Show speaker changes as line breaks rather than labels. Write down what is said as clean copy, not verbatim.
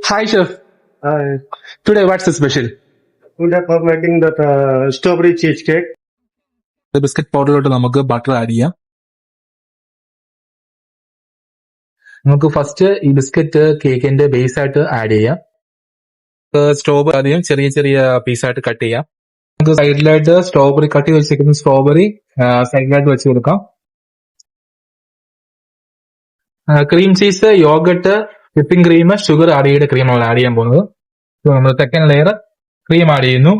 Hi, chef. Today, what's the special?
Today for making that strawberry cheesecake.
Biscuit പൗഡറിലോട്ട് നമുക്ക് butter add ചെയ്യാം. നമുക്ക് first ഈ biscuit കേക്കിന്റെ ബേസ് ആയിട്ട് ആഡ് ചെയ്യാം. സ്ട്രോബെറി ആദ്യം ചെറിയ ചെറിയ പീസായിട്ട് കട്ട് ചെയ്യാം. നമുക്ക് സൈഡിലായിട്ട് സ്ട്രോബെറി കട്ട് ചെയ്ത് വെച്ചിരിക്കുന്ന സ്ട്രോബെറി സൈഡിലായിട്ട് വെച്ച് കൊടുക്കാം. Cream cheese, yoghurt, whipping cream, sugar add ചെയ്ത ക്രീമാണ് ആഡ് ചെയ്യാൻ പോകുന്നത്. നമ്മൾ സെക്കൻഡ് ലെയർ ക്രീം ആഡ് ചെയ്യുന്നു.